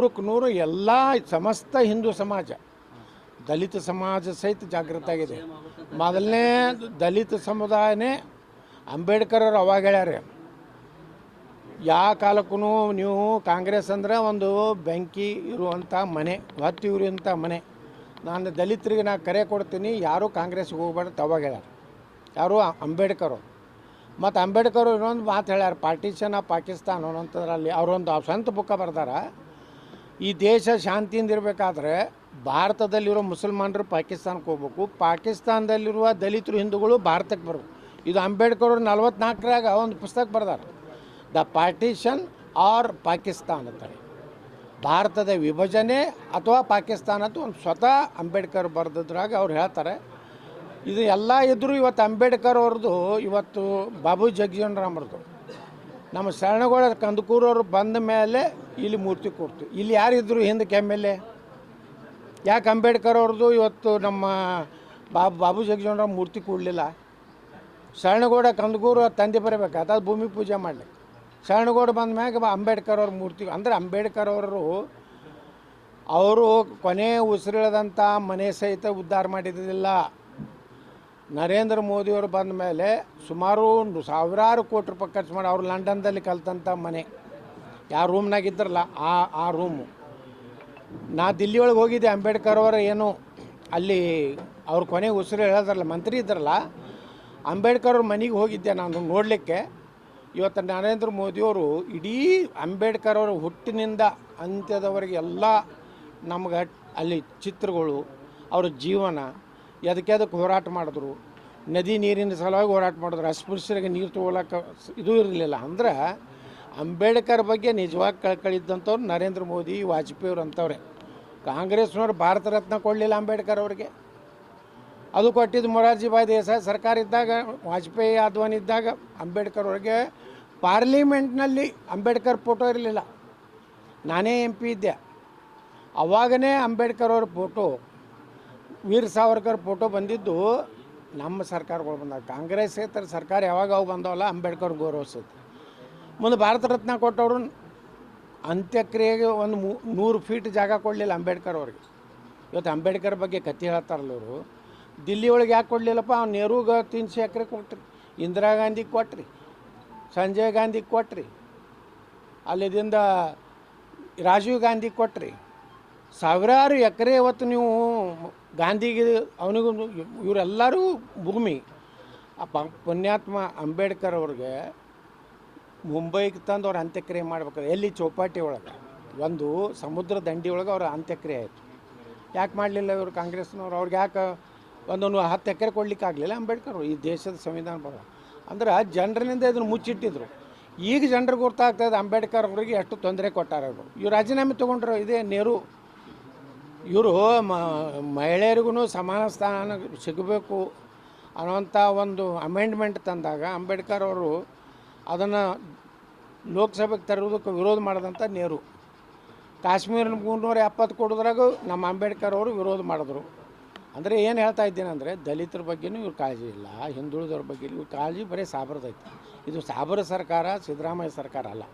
ನೂರಕ್ಕೆ ನೂರು ಎಲ್ಲ ಸಮಸ್ತ ಹಿಂದೂ ಸಮಾಜ, ದಲಿತ ಸಮಾಜ ಸಹಿತ ಜಾಗೃತ ಆಗಿದೆ. ಮೊದಲನೇ ದಲಿತ ಸಮುದಾಯನೇ ಅಂಬೇಡ್ಕರ್ ಅವರು ಅವಾಗ ಹೇಳ್ಯಾರ, ಯಾವ ಕಾಲಕ್ಕೂ ನೀವು ಕಾಂಗ್ರೆಸ್ ಅಂದ್ರೆ ಒಂದು ಬೆಂಕಿ ಇರುವಂಥ ಮನೆ, ಹೊತ್ತು ಇರುವಂಥ ಮನೆ, ನಾನು ದಲಿತರಿಗೆ ನಾ ಕರೆ ಕೊಡ್ತೀನಿ, ಯಾರೂ ಕಾಂಗ್ರೆಸ್ಗೆ ಹೋಗ್ಬಾರ್ದು ಅವಾಗ ಹೇಳ್ಯಾರ ಯಾರು ಅಂಬೇಡ್ಕರ್. ಮತ್ತು ಅಂಬೇಡ್ಕರ್ ಇನ್ನೊಂದು ಮಾತು ಹೇಳ್ಯಾರ, ಪಾರ್ಟಿಷನ್ ಆಫ್ ಪಾಕಿಸ್ತಾನ ಅನ್ನೋಂಥದ್ರಲ್ಲಿ ಅವರೊಂದು ಸ್ವಂತ ಬುಕ್ಕ ಬರ್ದಾರ. ಈ ದೇಶ ಶಾಂತಿಯಿಂದ ಇರಬೇಕಾದ್ರೆ ಭಾರತದಲ್ಲಿರೋ ಮುಸಲ್ಮಾನರು ಪಾಕಿಸ್ತಾನಕ್ಕೆ ಹೋಗ್ಬೇಕು, ಪಾಕಿಸ್ತಾನದಲ್ಲಿರುವ ದಲಿತರು ಹಿಂದೂಗಳು ಭಾರತಕ್ಕೆ ಬರಬೇಕು. ಇದು ಅಂಬೇಡ್ಕರ್ ಅವರು 44ರಾಗ ಒಂದು ಪುಸ್ತಕ ಬರ್ದಾರ, ದ ಪಾರ್ಟಿಷನ್ ಆರ್ ಪಾಕಿಸ್ತಾನ್ ಅಂತಾರೆ, ಭಾರತದ ವಿಭಜನೆ ಅಥವಾ ಪಾಕಿಸ್ತಾನ ಅಂತ ಒಂದು ಸ್ವತಃ ಅಂಬೇಡ್ಕರ್ ಬರೆದಿದ್ರಾಗ ಅವ್ರು ಹೇಳ್ತಾರೆ. ಇದು ಎಲ್ಲ ಇದ್ದರೂ ಇವತ್ತು ಅಂಬೇಡ್ಕರ್ ಅವ್ರದ್ದು, ಇವತ್ತು ಬಾಬು ಜಗಜೀವನ್ ರಾಮ್ರದ್ದು, ನಮ್ಮ ಶರಣಗೌಡ ಕಂದಕೂರವ್ರು ಬಂದ ಮೇಲೆ ಇಲ್ಲಿ ಮೂರ್ತಿ ಕೊಡ್ತು. ಇಲ್ಲಿ ಯಾರಿದ್ರು ಹಿಂದಕ್ಕೆ MLA? ಯಾಕೆ ಅಂಬೇಡ್ಕರ್ ಅವ್ರದ್ದು ಇವತ್ತು ನಮ್ಮ ಬಾಬು ಜಗಜೀವನ್ ರಾಮ್ ಮೂರ್ತಿ ಕೊಡಲಿಲ್ಲ? ಶರಣಗೌಡ ಕಂದಕೂರು ತಂದೆ ಬರಬೇಕಾದ ಅದು ಭೂಮಿ ಪೂಜೆ ಮಾಡಲಿಕ್ಕೆ, ಶರಣಗೌಡ ಬಂದ ಮ್ಯಾಗ ಅಂಬೇಡ್ಕರ್ ಅವ್ರ ಮೂರ್ತಿ. ಅಂದರೆ ಅಂಬೇಡ್ಕರ್ ಅವರು ಕೊನೆ ಉಸಿರಿಳದಂಥ ಮನೆ ಸಹಿತ ಉದ್ಧಾರ ಮಾಡಿದ್ದಿಲ್ಲ. ನರೇಂದ್ರ ಮೋದಿಯವರು ಬಂದ ಮೇಲೆ ಸುಮಾರು ಸಾವಿರಾರು ಕೋಟಿ ರೂಪಾಯಿ ಖರ್ಚು ಮಾಡಿ ಅವರು ಲಂಡನ್ದಲ್ಲಿ ಕಲ್ತಂಥ ಮನೆ, ಯಾವ ರೂಮ್ನಾಗ ಇದ್ರಲ್ಲ ಆ ರೂಮು. ನಾ ದಿಲ್ಲಿ ಒಳಗೆ ಹೋಗಿದ್ದೆ, ಅಂಬೇಡ್ಕರ್ ಅವರ ಏನು ಅಲ್ಲಿ ಅವ್ರ ಕೊನೆ ಉಸಿರು ಹೇಳೋದ್ರಲ್ಲ, ಮಂತ್ರಿ ಇದ್ರಲ್ಲ, ಅಂಬೇಡ್ಕರ್ ಅವ್ರ ಮನೆಗೆ ಹೋಗಿದ್ದೆ ನಾನು ನೋಡಲಿಕ್ಕೆ. ಇವತ್ತು ನರೇಂದ್ರ ಮೋದಿಯವರು ಇಡೀ ಅಂಬೇಡ್ಕರ್ ಅವರ ಹುಟ್ಟಿನಿಂದ ಅಂತ್ಯದವರೆಗೆ ಎಲ್ಲ ನಮ್ಗೆ ಅಲ್ಲಿ ಚಿತ್ರಗಳು, ಅವರ ಜೀವನ, ಅದಕ್ಕೆ ಹೋರಾಟ ಮಾಡಿದ್ರು, ನದಿ ನೀರಿನ ಸಲುವಾಗಿ ಹೋರಾಟ ಮಾಡಿದ್ರು, ಅಸ್ಪೃಶ್ಯರಿಗೆ ನೀರು ತೊಗೊಳಕ್ಕೆ ಇದು ಇರಲಿಲ್ಲ. ಅಂದ್ರೆ ಅಂಬೇಡ್ಕರ್ ಬಗ್ಗೆ ನಿಜವಾಗಿ ಕಳ್ಕಳಿದ್ದಂಥವ್ರು ನರೇಂದ್ರ ಮೋದಿ, ವಾಜಪೇಯಿ ಅವ್ರು ಅಂಥವ್ರೆ. ಕಾಂಗ್ರೆಸ್ನವ್ರು ಭಾರತ ರತ್ನ ಕೊಡಲಿಲ್ಲ ಅಂಬೇಡ್ಕರ್ ಅವ್ರಿಗೆ, ಅದು ಕೊಟ್ಟಿದ್ದು ಮೊರಾರ್ಜಿ ಭಾಯ್ ದೇಸಾಯಿ ಸರ್ಕಾರ ಇದ್ದಾಗ, ವಾಜಪೇಯಿ ಅದ್ವಾನಿ ಇದ್ದಾಗ. ಅಂಬೇಡ್ಕರ್ ಅವ್ರಿಗೆ ಪಾರ್ಲಿಮೆಂಟ್ನಲ್ಲಿ ಅಂಬೇಡ್ಕರ್ ಫೋಟೋ ಇರಲಿಲ್ಲ. ನಾನೇ MP ಇದ್ದೆ, ಅವಾಗನೇ ಅಂಬೇಡ್ಕರ್ ಅವ್ರ ಫೋಟೋ, ವೀರ್ ಸಾವರ್ಕರ್ ಫೋಟೋ ಬಂದಿದ್ದು ನಮ್ಮ ಸರ್ಕಾರಗಳು ಬಂದಾಗ. ಕಾಂಗ್ರೆಸ್ಸೇತರ ಸರ್ಕಾರ ಯಾವಾಗ ಅವು ಬಂದವಲ್ಲ ಅಂಬೇಡ್ಕರ್ ಗೌರವಿಸುತ್ತೆ. ಮುಂದೆ ಭಾರತ ರತ್ನ ಕೊಟ್ಟವರು ಅಂತ್ಯಕ್ರಿಯೆಗೆ ಒಂದು 100 ಫೀಟ್ ಜಾಗ ಕೊಡಲಿಲ್ಲ ಅಂಬೇಡ್ಕರ್ ಅವ್ರಿಗೆ. ಇವತ್ತು ಅಂಬೇಡ್ಕರ್ ಬಗ್ಗೆ ಕಥೆ ಹೇಳ್ತಾರಲ್ಲ ಅವರು, ದಿಲ್ಲಿ ಒಳಗೆ ಯಾಕೆ ಕೊಡಲಿಲ್ಲಪ್ಪ? ಅವ್ನು ನೆಹರೂಗೆ 300 ಎಕರೆ ಕೊಟ್ರಿ, ಇಂದಿರಾ ಗಾಂಧಿಗೆ ಕೊಟ್ರಿ, ಸಂಜಯ್ ಗಾಂಧಿಗೆ ಕೊಟ್ರಿ, ಅಲ್ಲಿದಿಂದ ರಾಜೀವ್ ಗಾಂಧಿಗೆ ಕೊಟ್ರಿ, ಸಾವಿರಾರು ಎಕರೆ ಇವತ್ತು ನೀವು ಗಾಂಧಿಗೆ ಅವನಿಗೂ ಇವರೆಲ್ಲರೂ ಭೂಮಿ. ಪುಣ್ಯಾತ್ಮ ಅಂಬೇಡ್ಕರ್ ಅವ್ರಿಗೆ ಮುಂಬೈಗೆ ತಂದು ಅವ್ರ ಅಂತ್ಯಕ್ರಿಯೆ ಮಾಡ್ಬೇಕಾದ್ರೆ ಎಲ್ಲಿ ಚೌಪಾಟಿ ಒಳಗೆ ಒಂದು ಸಮುದ್ರ ದಂಡಿ ಒಳಗೆ ಅವ್ರ ಅಂತ್ಯಕ್ರಿಯೆ ಆಯಿತು. ಯಾಕೆ ಮಾಡಲಿಲ್ಲ ಇವರು ಕಾಂಗ್ರೆಸ್ನವ್ರು? ಅವ್ರಿಗೆ ಯಾಕೆ ಒಂದು 10 ಎಕರೆ ಕೊಡ್ಲಿಕ್ಕೆ ಆಗಲಿಲ್ಲ ಅಂಬೇಡ್ಕರ್ ಈ ದೇಶದ ಸಂವಿಧಾನ ಬರ ಅಂದ್ರೆ ಜನರಿನಿಂದ ಇದನ್ನು ಮುಚ್ಚಿಟ್ಟಿದ್ರು. ಈಗ ಜನರಿಗೆ ಗೊತ್ತಾಗ್ತದೆ ಅಂಬೇಡ್ಕರ್ ಅವ್ರಿಗೆ ಎಷ್ಟು ತೊಂದರೆ ಕೊಟ್ಟಾರ ಅವರು. ಇವ್ರು ರಾಜೀನಾಮೆ ತೊಗೊಂಡ್ರು. ಇದೇ ನೆಹರು ಇವರು ಮಹಿಳೆಯರಿಗೂ ಸಮಾನ ಸ್ಥಾನ ಸಿಗಬೇಕು ಅನ್ನೋಂಥ ಒಂದು ಅಮೆಂಡ್ಮೆಂಟ್ ತಂದಾಗ ಅಂಬೇಡ್ಕರ್ ಅವರು ಅದನ್ನು ಲೋಕಸಭೆಗೆ ತರುವುದಕ್ಕೆ ವಿರೋಧ ಮಾಡಿದಂಥ ನೆಹರು. ಕಾಶ್ಮೀರ 370 ಕೊಡೋದ್ರಾಗ ನಮ್ಮ ಅಂಬೇಡ್ಕರ್ ಅವರು ವಿರೋಧ ಮಾಡಿದ್ರು. ಅಂದರೆ ಏನು ಹೇಳ್ತಾ ಇದ್ದೇನೆ ಅಂದರೆ, ದಲಿತರ ಬಗ್ಗೆನೂ ಇವ್ರ ಕಾಳಜಿ ಇಲ್ಲ, ಹಿಂದುಳಿದವ್ರ ಬಗ್ಗೆ ಇವ್ರ ಕಾಳಜಿ ಬರೀ ಸಾಬರದೈತಿ. ಇದು ಸಾಬರ ಸರ್ಕಾರ, ಸಿದ್ದರಾಮಯ್ಯ ಸರ್ಕಾರ ಅಲ್ಲ.